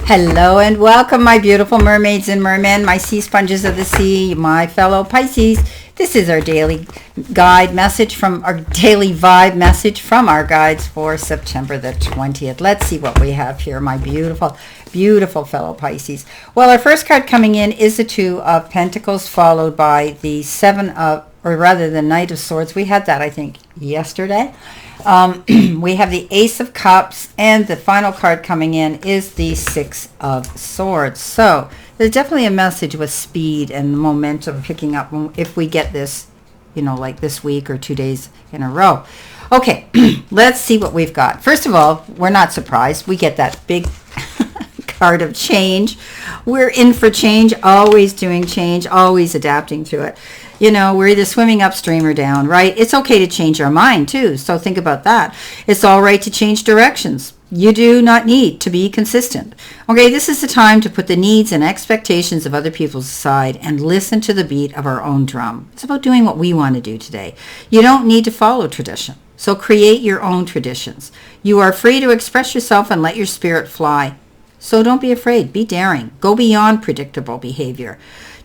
Hello and welcome, my beautiful mermaids and mermen, my sea sponges of the sea, my fellow Pisces. This is our daily guide message from our daily vibe message from our guides for September the 20th. Let's see what we have here, my beautiful, beautiful fellow Pisces. Well, our first card coming in is the Two of Pentacles, followed by the the Knight of Swords. We had that, I think, yesterday. We have the Ace of Cups, and the final card coming in is the Six of Swords. So there's definitely a message with speed and momentum picking up if we get this, like this week or 2 days in a row. Okay, let's see what we've got. First of all, we're not surprised. We get that big card of change. We're in for change, always doing change, always adapting to it. We're either swimming upstream or down, right? It's okay to change our mind too. So think about that. It's all right to change directions. You do not need to be consistent. Okay, this is the time to put the needs and expectations of other people aside and listen to the beat of our own drum. It's about doing what we want to do today. You don't need to follow tradition. So create your own traditions. You are free to express yourself and let your spirit fly. So don't be afraid. Be daring. Go beyond predictable behavior.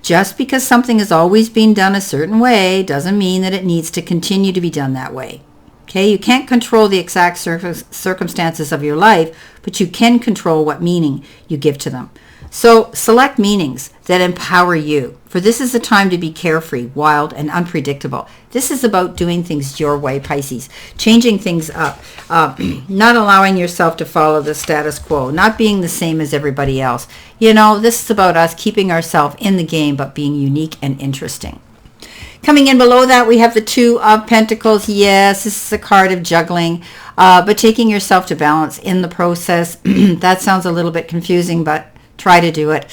Just because something has always been done a certain way doesn't mean that it needs to continue to be done that way. Okay, you can't control the exact circumstances of your life, but you can control what meaning you give to them. So select meanings that empower you, for this is a time to be carefree, wild, and unpredictable. This is about doing things your way, Pisces, changing things up, not allowing yourself to follow the status quo, not being the same as everybody else. This is about us keeping ourselves in the game, but being unique and interesting. Coming in below that, we have the Two of Pentacles. Yes, this is a card of juggling, but taking yourself to balance in the process. That sounds a little bit confusing, but try to do it.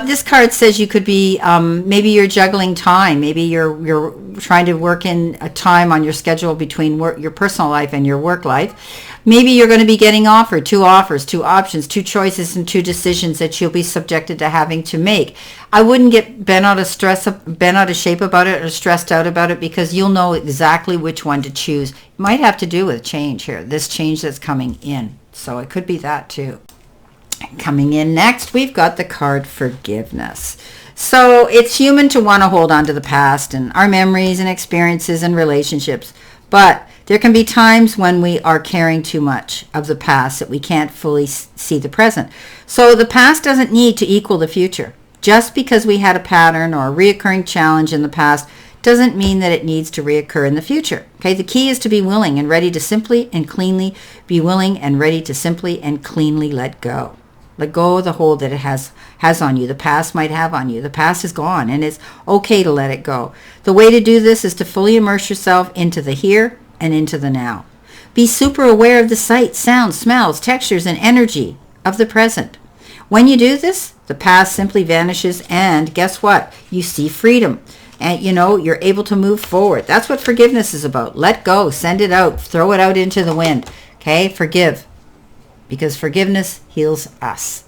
This card says you could be, maybe you're juggling time. Maybe you're trying to work in a time on your schedule between your personal life and your work life. Maybe you're going to be getting offered two offers, two options, two choices, and two decisions that you'll be subjected to having to make. I wouldn't get bent out of shape about it or stressed out about it, because you'll know exactly which one to choose. It might have to do with change here, this change that's coming in. So it could be that too. Coming in next, we've got the card Forgiveness. So it's human to want to hold on to the past and our memories and experiences and relationships, but there can be times when we are carrying too much of the past that we can't fully see the present. So the past doesn't need to equal the future. Just because we had a pattern or a reoccurring challenge in the past doesn't mean that it needs to reoccur in the future. Okay, the key is to be willing and ready to simply and cleanly let go. Let go of the hold that it has on you, the past might have on you. The past is gone, and it's okay to let it go. The way to do this is to fully immerse yourself into the here and into the now. Be super aware of the sights, sounds, smells, textures, and energy of the present. When you do this, the past simply vanishes, and guess what? You see freedom, and you're able to move forward. That's what forgiveness is about. Let go, send it out, throw it out into the wind. Okay, forgive. Because forgiveness heals us.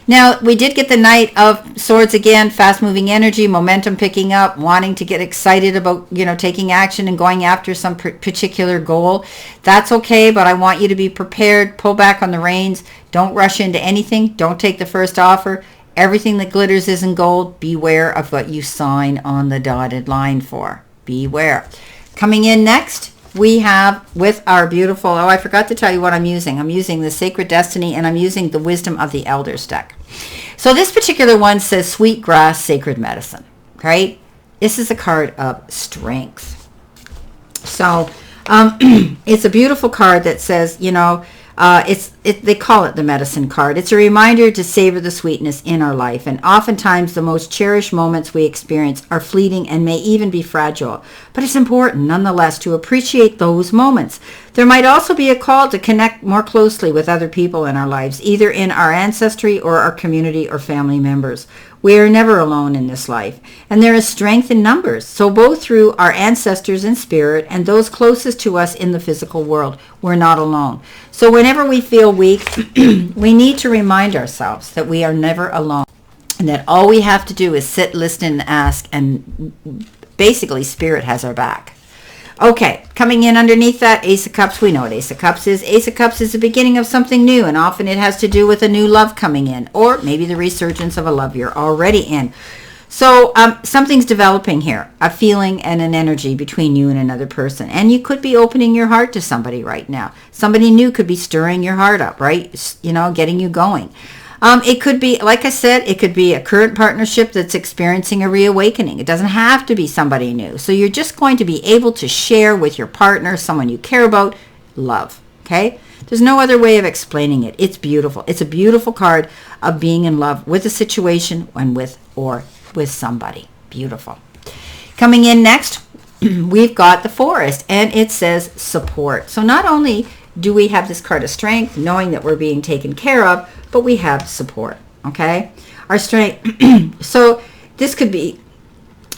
Now, we did get the Knight of Swords again, fast-moving energy, momentum picking up, wanting to get excited about, taking action and going after some particular goal. That's okay, but I want you to be prepared. Pull back on the reins. Don't rush into anything. Don't take the first offer. Everything that glitters isn't gold. Beware of what you sign on the dotted line for. Beware. Coming in next, we have with our beautiful, I forgot to tell you what I'm using. I'm using the Sacred Destiny, and I'm using the Wisdom of the Elders deck. So this particular one says Sweet Grass, Sacred Medicine. Right? This is a card of strength. So it's a beautiful card that says, they call it the medicine card. It's a reminder to savor the sweetness in our life. And oftentimes the most cherished moments we experience are fleeting and may even be fragile. But it's important nonetheless to appreciate those moments. There might also be a call to connect more closely with other people in our lives, either in our ancestry or our community or family members. We are never alone in this life, and there is strength in numbers. So both through our ancestors in spirit and those closest to us in the physical world, we're not alone. So whenever we feel weak, we need to remind ourselves that we are never alone, and that all we have to do is sit, listen, and ask, and basically spirit has our back. Okay, coming in underneath that, Ace of Cups. We know what Ace of Cups is. Ace of Cups is the beginning of something new, and often it has to do with a new love coming in, or maybe the resurgence of a love you're already in. So something's developing here, a feeling and an energy between you and another person. And you could be opening your heart to somebody right now. Somebody new could be stirring your heart up, right? You know, getting you going. It could be, like I said, it could be a current partnership that's experiencing a reawakening. It doesn't have to be somebody new. So you're just going to be able to share with your partner, someone you care about, love. Okay? There's no other way of explaining it. It's beautiful. It's a beautiful card of being in love with a situation and with somebody. Beautiful. Coming in next, we've got the Forest, and it says support. So not only do we have this card of strength, knowing that we're being taken care of, but we have support, okay? Our strength. So this could be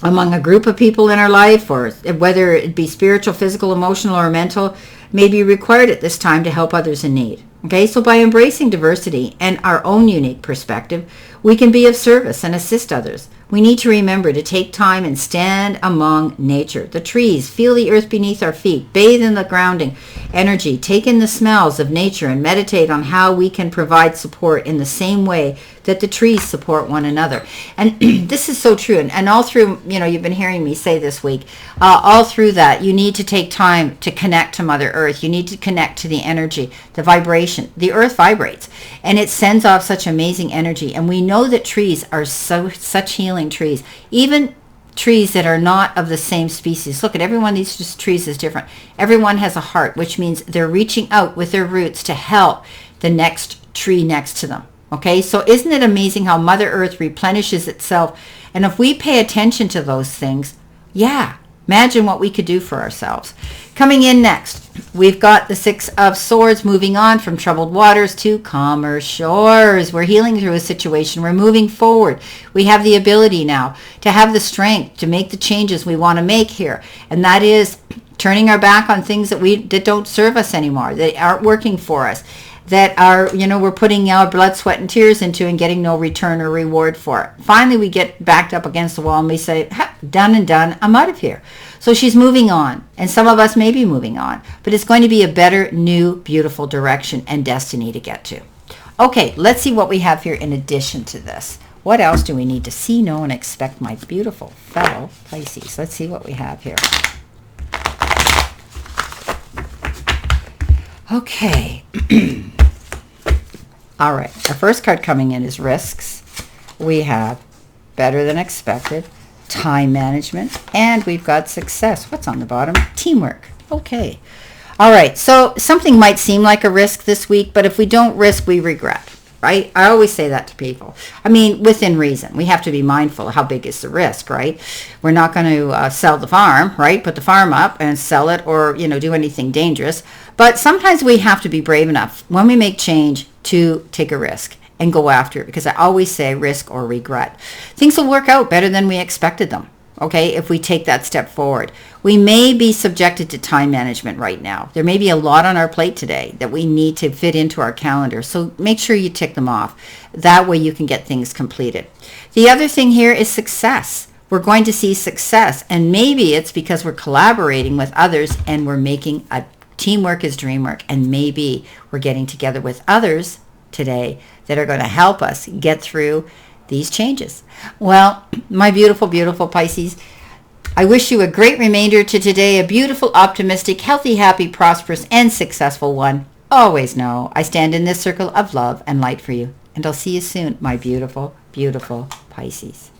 among a group of people in our life, or whether it be spiritual, physical, emotional, or mental, may be required at this time to help others in need. Okay, so by embracing diversity and our own unique perspective, we can be of service and assist others. We need to remember to take time and stand among nature, the trees, feel the earth beneath our feet, bathe in the grounding energy, take in the smells of nature, and meditate on how we can provide support in the same way that the trees support one another. And this is so true. And all through, you know, you've been hearing me say this week, all through that, you need to take time to connect to Mother Earth. You need to connect to the energy, the vibration. The earth vibrates, and it sends off such amazing energy. And we know that trees are such healing trees. Even trees that are not of the same species. Look at every one of these trees is different. Everyone has a heart, which means they're reaching out with their roots to help the next tree next to them. Okay, so isn't it amazing how Mother Earth replenishes itself? And if we pay attention to those things, yeah, imagine what we could do for ourselves. Coming in next, we've got the Six of Swords, moving on from troubled waters to calmer shores. We're healing through a situation. We're moving forward. We have the ability now to have the strength to make the changes we want to make here. And that is turning our back on things that don't serve us anymore, that aren't working for us, that are, you know, we're putting our blood, sweat, and tears into and getting no return or reward for it. Finally, we get backed up against the wall and we say, done and done, I'm out of here. So she's moving on, and some of us may be moving on, but it's going to be a better, new, beautiful direction and destiny to get to. Okay, let's see what we have here in addition to this. What else do we need to see, know, and expect, my beautiful fellow Pisces? Let's see what we have here. Okay. All right, our first card coming in is risks. We have better than expected, time management, and we've got success. What's on the bottom? Teamwork. Okay. All right, so something might seem like a risk this week, but if we don't risk, we regret, right? I always say that to people. I mean, within reason. We have to be mindful of how big is the risk, right? We're not going to sell the farm, right? Put the farm up and sell it, or, you know, do anything dangerous. But sometimes we have to be brave enough when we make change to take a risk and go after it, because I always say risk or regret. Things will work out better than we expected them, okay, if we take that step forward. We may be subjected to time management right now. There may be a lot on our plate today that we need to fit into our calendar, so make sure you tick them off. That way you can get things completed. The other thing here is success. We're going to see success, and maybe it's because we're collaborating with others and we're making a teamwork is dream work, and maybe we're getting together with others today that are going to help us get through these changes. Well, my beautiful, beautiful Pisces, I wish you a great remainder to today, a beautiful, optimistic, healthy, happy, prosperous, and successful one. Always know I stand in this circle of love and light for you, and I'll see you soon, my beautiful, beautiful Pisces.